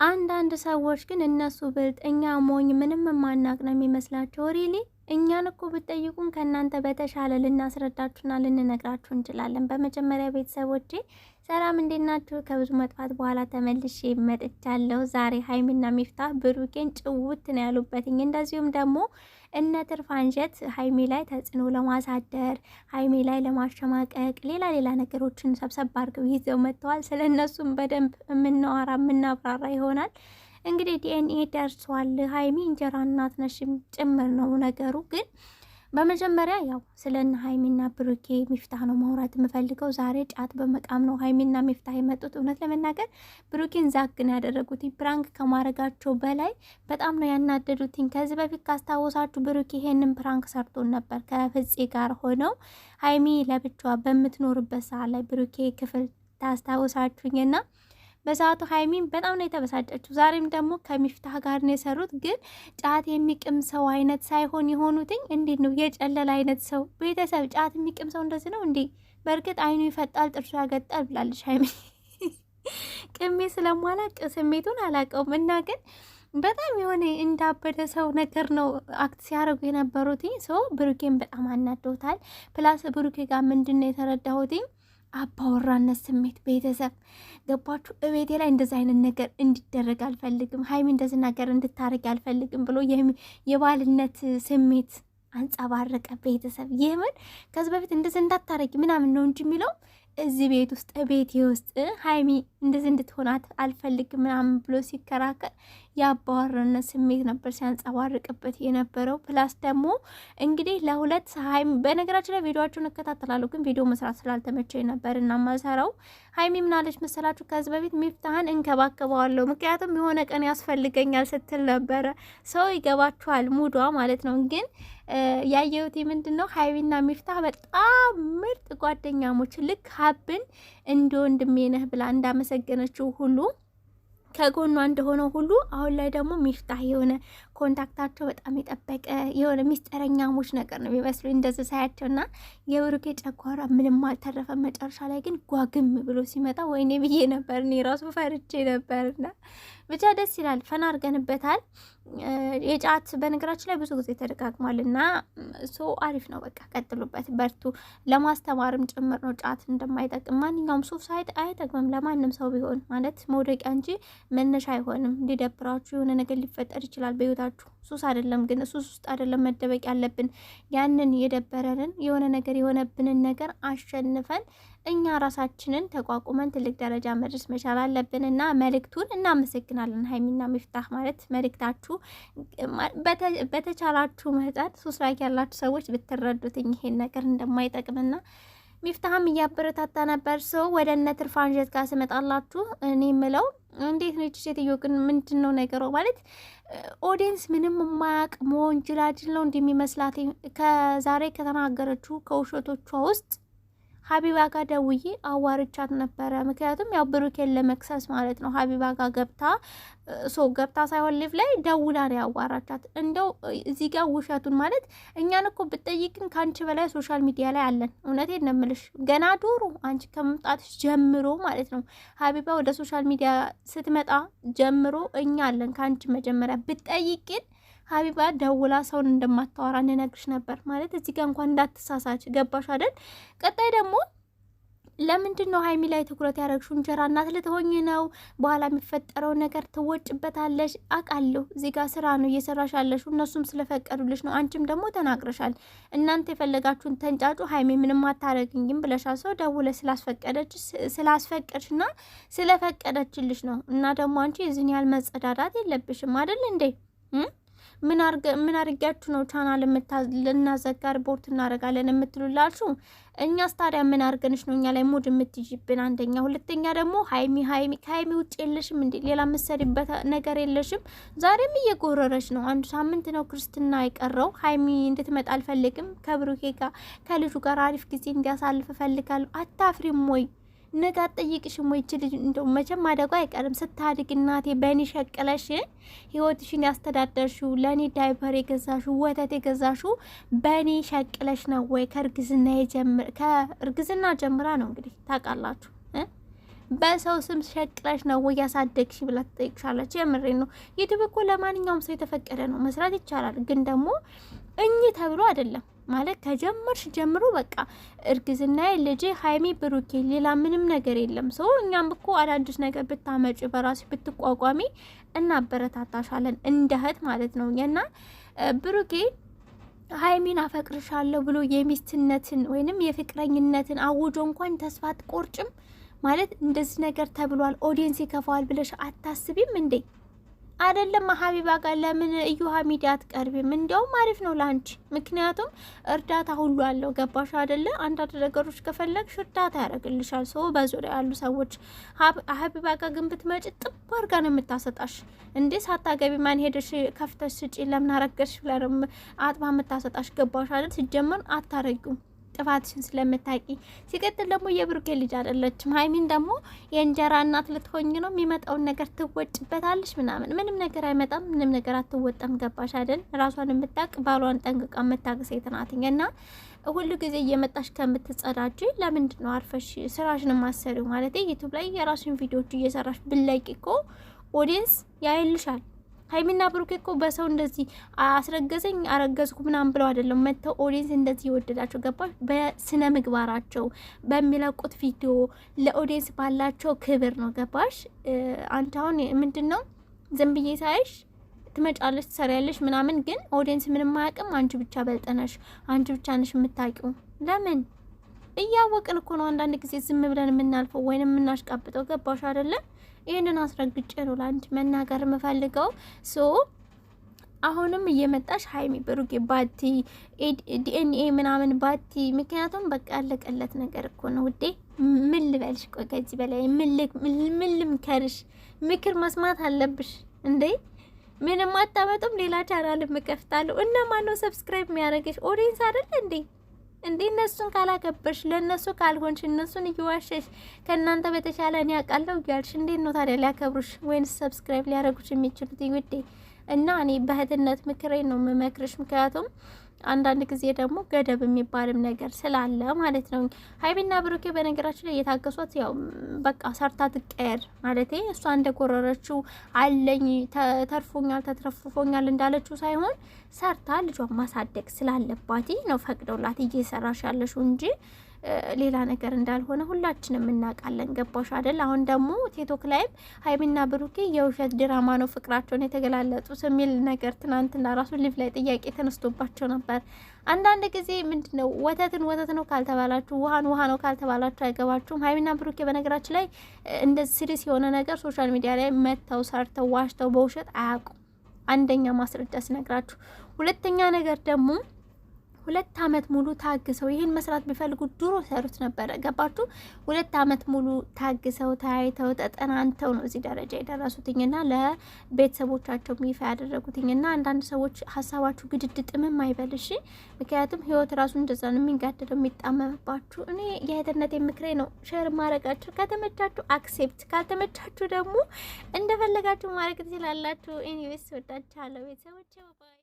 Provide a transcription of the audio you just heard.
አንዳንድ ሰዎች ግን እነሱ ብልጥ እኛ ሞኝ ምንም የማናቅ ነው የሚመስላቸው። ሪሊ እኛን እኮ ብትጠይቁን ከእናንተ በተሻለ ልናስረዳችሁና ልንነግራችሁ እንችላለን። በመጀመሪያ ቤተሰቦቼ ሰላም እንዴት ናችሁ? ከብዙ መጥፋት በኋላ ተመልሼ መጥቻለሁ። ዛሬ ሀይሚና ሚፍታህ ብሩኬን ጭውት ነው ያሉበትኝ። እንደዚሁም ደግሞ እነ ትርፍ አንጀት ሀይሚ ላይ ተጽዕኖ ለማሳደር ሀይሚ ላይ ለማሸማቀቅ ሌላ ነገሮችን ሰብሰብ አድርገው ይዘው መጥተዋል። ስለ እነሱም በደንብ የምናወራ የምናብራራ ይሆናል። እንግዲህ ዲኤንኤ ደርሷል። ሀይሚ እንጀራ እናት ነሽም ጭምር ነው ነገሩ። ግን በመጀመሪያ ያው ስለነ ሀይሚና ብሩኬ ሚፍታህ ነው ማውራት የምፈልገው። ዛሬ ጫት በመቃም ነው ሀይሚና ሚፍታህ የመጡት። እውነት ለመናገር ብሩኬን ዛግን ያደረጉት ፕራንክ ከማድረጋቸው በላይ በጣም ነው ያናደዱትኝ። ከዚህ በፊት ካስታወሳችሁ ብሩኬ ይሄንን ፕራንክ ሰርቶን ነበር ከፍፄ ጋር ሆነው ሀይሚ ለብቻዋ በምትኖርበት ሰዓት ላይ ብሩኬ ክፍል ታስታውሳችሁኝና በሰዓቱ ሀይሚን በጣም ነው የተበሳጨችው። ዛሬም ደግሞ ከሚፍታህ ጋር ነው የሰሩት። ግን ጫት የሚቅም ሰው አይነት ሳይሆን የሆኑትኝ እንዴት ነው የጨለለ አይነት ሰው። ቤተሰብ ጫት የሚቅም ሰው እንደዚህ ነው እንዴ? በእርግጥ አይኑ ይፈጣል ጥርሱ ያገጣል ብላለች ሀይሚ። ቅሜ ስለማላቅ ስሜቱን አላቀውም እና ግን በጣም የሆነ እንዳበደ ሰው ነገር ነው አክት ሲያደርጉ የነበሩትኝ ሰው። ብሩኬን በጣም አናደውታል። ፕላስ ብሩኬ ጋር ምንድን ነው የተረዳሁትኝ አባወራነት ስሜት። ቤተሰብ ገባችሁ? እቤቴ ላይ እንደዚህ አይነት ነገር እንዲደረግ አልፈልግም፣ ሀይሚ እንደዚህ ነገር እንድታረግ አልፈልግም ብሎ የባልነት ስሜት አንጸባረቀ። ቤተሰብ የምን ከዚህ በፊት እንደዚህ እንዳታረጊ ምናምን ነው እንጂ የሚለው እዚህ ቤት ውስጥ ቤቴ ውስጥ ሀይሚ እንደዚህ እንድትሆናት አልፈልግም ምናምን ብሎ ሲከራከር የአባወራነት ስሜት ነበር ሲያንጸባርቅበት የነበረው። ፕላስ ደግሞ እንግዲህ ለሁለት ሀይሚ በነገራችን ላይ ቪዲዮዎቹን እከታተላለሁ፣ ግን ቪዲዮ መስራት ስላልተመቸኝ ነበር እና ማሰራው። ሀይሚ ምናለች መሰላችሁ? ከዚህ በፊት ሚፍታህን እንከባከበዋለሁ ምክንያቱም የሆነ ቀን ያስፈልገኛል ስትል ነበረ። ሰው ይገባችኋል፣ ሙዷ ማለት ነው። ግን ያየሁት ምንድን ነው ሀይሚና ሚፍታህ በጣም ምርጥ ጓደኛሞች፣ ልክ ሀብን እንደ ወንድሜ ነህ ብላ እንዳመሰገነችው ሁሉ ከጎኗ እንደሆነው ሁሉ አሁን ላይ ደግሞ ሚፍታህ የሆነ ኮንታክታቸው በጣም የጠበቀ የሆነ ሚስጥረኛሞች ነገር ነው የሚመስሉ እንደዚህ ሳያቸው። እና የብሩኬ ጨጓራ ምንም አልተረፈ። መጨረሻ ላይ ግን ጓግም ብሎ ሲመጣ ወይኔ ብዬ ነበር፣ እኔ ራሱ ፈርቼ ነበርና ብቻ ደስ ይላል። ፈና አድርገንበታል። የጫት በነገራችን ላይ ብዙ ጊዜ ተደጋግሟል እና አሪፍ ነው። በቃ ቀጥሉበት፣ በርቱ። ለማስተማርም ጭምር ነው ጫት እንደማይጠቅም ማንኛውም ሱስ አይጠቅምም ለማንም ሰው ቢሆን ማለት መውደቂያ እንጂ መነሻ አይሆንም። እንዲደብራችሁ የሆነ ነገር ሊፈጠር ይችላል በህይወታችሁ። ሱስ አይደለም ግን ሱስ ውስጥ አይደለም መደበቅ ያለብን። ያንን የደበረንን የሆነ ነገር የሆነብንን ነገር አሸንፈን እኛ ራሳችንን ተቋቁመን ትልቅ ደረጃ መድረስ መቻል አለብን እና መልእክቱን እናመሰግናለን። ሀይሚና ሚፍታህ ማለት መልእክታችሁ በተቻላችሁ መጠን ሱስ ላይ ያላችሁ ሰዎች ብትረዱትኝ ይሄን ነገር እንደማይጠቅምና ሚፍታህም እያበረታታ ነበር። ሰው ወደ እነ ትርፍ አንጀት ጋር ስመጣላችሁ እኔ የምለው እንዴት ነው ይቺ ሴትዮ ግን ምንድን ነው ነገሩ? ማለት ኦዲየንስ ምንም የማያውቅ መሆን ጅላጅል ነው እንደሚመስላት ከዛሬ ከተናገረችው ከውሸቶቿ ውስጥ ሀቢባ ጋር ደውዬ አዋርቻት ነበረ። ምክንያቱም ያው ብሩኬን ለመክሰስ ማለት ነው። ሀቢባ ጋር ገብታ ሳይሆን ሊቭ ላይ ደውላ ነው ያዋራቻት። እንደው እዚህ ጋር ውሸቱን ማለት እኛን እኮ ብትጠይቅን ከአንቺ በላይ ሶሻል ሚዲያ ላይ አለን። እውነቴን ነው የምልሽ። ገና ዶሮ አንቺ ከመምጣትሽ ጀምሮ ማለት ነው ሀቢባ ወደ ሶሻል ሚዲያ ስትመጣ ጀምሮ እኛ አለን ከአንቺ መጀመሪያ። ብትጠይቅን ሀቢባ ደውላ ሰውን እንደማታወራ እንነግርሽ ነበር ማለት እዚህ ጋር እንኳን እንዳትሳሳች። ገባሽ አይደል? ቀጣይ ደግሞ ለምንድን ነው ሀይሚ ላይ ትኩረት ያደረግሽው? እንጀራ እናት ልትሆኝ ነው? በኋላ የሚፈጠረው ነገር ትወጭበታለሽ። አውቃለሁ እዚህ ጋር ስራ ነው እየሰራሽ ያለሽው፣ እነሱም ስለፈቀዱልሽ ነው። አንቺም ደግሞ ተናግረሻል። እናንተ የፈለጋችሁን ተንጫጩ፣ ሀይሚ ምንም አታረግኝም ብለሻል። ሰው ደውለ ስላስፈቀድሽና ስለፈቀደችልሽ ነው። እና ደግሞ አንቺ የዚህን ያህል መጸዳዳት የለብሽም አይደል እንዴ? ምን አርጋችሁ ነው ቻናል ልናዘጋ ሪፖርት እናደርጋለን የምትሉላችሁ? እኛስ ታዲያ ምን አርገንሽ ነው እኛ ላይ ሙድ የምትይዥብን? አንደኛ፣ ሁለተኛ ደግሞ ሀይሚ ከሀይሚ ውጭ የለሽም እንዴ? ሌላ የምትሰሪበት ነገር የለሽም? ዛሬም እየጎረረች ነው። አንዱ ሳምንት ነው ክርስትና የቀረው። ሀይሚ እንድትመጣ አልፈልግም፣ ከብሩኬ ጋር ከልጁ ጋር አሪፍ ጊዜ እንዲያሳልፍ እፈልጋለሁ። አታፍሪም ወይ? ነገ አትጠይቅሽም ወይ? ልጅ እንደው መቼም አደጋ አይቀርም። ስታድግ እናቴ በእኔ ሸቅለሽ ህይወትሽን ያስተዳደርሽው፣ ለእኔ ዳይፐር የገዛሽው፣ ወተት የገዛሽው በእኔ ሸቅለሽ ነው ወይ? ከእርግዝና ጀምራ ነው እንግዲህ ታውቃላችሁ። በሰው ስም ሸቅለሽ ነው ወይ ያሳደግሽ ብላ ትጠይቅሻለች። የምሬን ነው። ዩቲዩብ እኮ ለማንኛውም ሰው የተፈቀደ ነው፣ መስራት ይቻላል። ግን ደግሞ እኚህ ተብሎ አይደለም ማለት ከጀመርሽ ጀምሮ በቃ እርግዝና ልጅ ሀይሚ ብሩኬ ሌላ ምንም ነገር የለም። ሰው እኛም እኮ አዳዲስ ነገር ብታመጪ በራሱ ብትቋቋሚ እናበረታታሻለን እንደ እህት ማለት ነው። እና ብሩኬ ሀይሚን አፈቅርሻለሁ ብሎ የሚስትነትን ወይንም የፍቅረኝነትን አውጆ እንኳን ተስፋ አትቆርጭም ማለት እንደዚህ ነገር ተብሏል ኦዲየንስ ይከፋዋል ብለሽ አታስቢም እንዴ? አይደለም ሀቢባ ጋር ለምን እዩሃ ሚዲያ አትቀርቢም? እንዲያውም አሪፍ ነው ላንቺ፣ ምክንያቱም እርዳታ ሁሉ አለው። ገባሽ አይደለ? አንዳንድ ነገሮች ከፈለግሽ እርዳታ ያደርግልሻል ሰው በዙሪያ ያሉ ሰዎች። ሀቢባ ጋር ግን ብትመጪ ጥብ አድርጋ ነው የምታሰጣሽ። እንዴ ሳታገቢ ማን ሄደሽ ከፍተሽ ስጪ ለምን አረገሽ ብላ አጥባ የምታሰጣሽ። ገባሽ አይደል? ሲጀመር አታረጊውም ጥፋትሽን ስለምታቂ። ሲቀጥል ደግሞ የብሩኬ ልጅ አይደለችም። ሀይሚን ደግሞ የእንጀራ እናት ልትሆኝ ነው፣ የሚመጣውን ነገር ትወጭበታለሽ ምናምን። ምንም ነገር አይመጣም፣ ምንም ነገር አትወጣም። ገባሽ አይደል? ራሷን የምታቅ ባሏን ጠንቅቃ የምታቅ ሴት ናትኝ። እና ሁሉ ጊዜ እየመጣሽ ከምትጸዳጅ ለምንድን ነው አርፈሽ ስራሽን ማሰሪው? ማለት ዩቱብ ላይ የራሱን ቪዲዮዎች እየሰራሽ ብለቂ እኮ ኦዲየንስ ያይልሻል። ሀይሚና ብሩኬ እኮ በሰው እንደዚህ አስረገዘኝ አረገዝኩ ምናምን ብለው አይደለም መተው ኦዲየንስ እንደዚህ ይወደዳቸው። ገባሽ? በስነ ምግባራቸው በሚለቁት ቪዲዮ ለኦዲየንስ ባላቸው ክብር ነው። ገባሽ? አንተ አሁን ምንድን ነው ዝም ብዬ ሳይሽ ትመጫለሽ ትሰሪያለሽ ምናምን፣ ግን ኦዲየንስ ምንም አያውቅም። አንቺ ብቻ በልጠነሽ፣ አንቺ ብቻ ነሽ የምታውቂው። ለምን እያወቅን እኮ ነው አንዳንድ ጊዜ ዝም ብለን የምናልፈው ወይንም የምናሽቃብጠው። ገባሽ አይደለም? ይህንን አስረግጬ ነው ለአንቺ መናገር የምፈልገው። ሶ አሁንም እየመጣሽ ሀይሚ ብሩኬ ባቲ ዲኤንኤ ምናምን ባቲ፣ ምክንያቱም በቃ ያለቀለት ነገር እኮ ነው ውዴ። ምን ልበልሽ? ቆይ ከዚህ በላይ ምን ልምከርሽ? ምክር መስማት አለብሽ እንዴ? ምንም አታመጡም። ሌላ ቻናል እከፍታለሁ። እና ማነው ሰብስክራይብ የሚያደርግሽ? ኦዲየንስ አይደል እንዴ? እንዴ እነሱን ካላከበርሽ፣ ለእነሱ ካልሆንሽ፣ እነሱን እየዋሸሽ ከእናንተ በተሻለ እኔ አውቃለሁ እያልሽ እንዴት ነው ታዲያ ሊያከብሩሽ ወይንስ ሰብስክራይብ ሊያደርጉሽ የሚችሉት? ውዴ እና እኔ በእህትነት ምክሬን ነው የምመክርሽ። ምክንያቱም አንዳንድ ጊዜ ደግሞ ገደብ የሚባልም ነገር ስላለ ማለት ነው። ሀይሚና ብሩኬ በነገራችን ላይ የታገሷት ያው በቃ ሰርታ ትቀየር ማለቴ እሷ እንደጎረረችው አለኝ ተርፎኛል ተትረፍፎኛል እንዳለችው ሳይሆን ሰርታ ልጇን ማሳደግ ስላለባት ነው ፈቅደውላት እየሰራሽ ያለሽው እንጂ ሌላ ነገር እንዳልሆነ ሁላችንም እናውቃለን። ገባሽ አይደል? አሁን ደግሞ ቲክቶክ ላይም ሀይሚና ብሩኬ የውሸት ድራማ ነው ፍቅራቸውን የተገላለጡት የሚል ነገር ትናንትና ራሱ ሊቭ ላይ ጥያቄ ተነስቶባቸው ነበር። አንዳንድ ጊዜ ምንድነው ወተትን ወተት ነው ካልተባላችሁ፣ ውሃን ውሃ ነው ካልተባላችሁ አይገባችሁም። ሀይሚና ብሩኬ በነገራችን ላይ እንደዚህ ሲሪየስ የሆነ ነገር ሶሻል ሚዲያ ላይ መተው ሰርተው ዋሽተው በውሸት አያውቁም። አንደኛ ማስረጃ ሲነግራችሁ፣ ሁለተኛ ነገር ደግሞ 2 አመት ሙሉ ታግሰው ይሄን መስራት ቢፈልጉ ድሮ ሰሩት ነበረ። ገባችሁ? 2 አመት ሙሉ ታግሰው ተያይተው ተጠናንተው ነው እዚህ ደረጃ የደረሱትኝና ለቤተሰቦቻቸው ይፋ ያደረጉትኝና አንዳንድ ሰዎች ሀሳባችሁ ግድድ ጥምም አይበልሽ። ምክንያቱም ህይወት ራሱ እንደዛ ነው የሚጋደደው የሚጣመምባችሁ። እኔ የእህትነቴ ምክሬ ነው ሼር ማድረጋችሁ። ከተመቻችሁ አክሴፕት፣ ካልተመቻችሁ ደግሞ እንደፈለጋችሁ ማድረግ ትችላላችሁ። ኤኒዌይስ ወዳችኋለሁ ቤተሰቦቼ። ባይ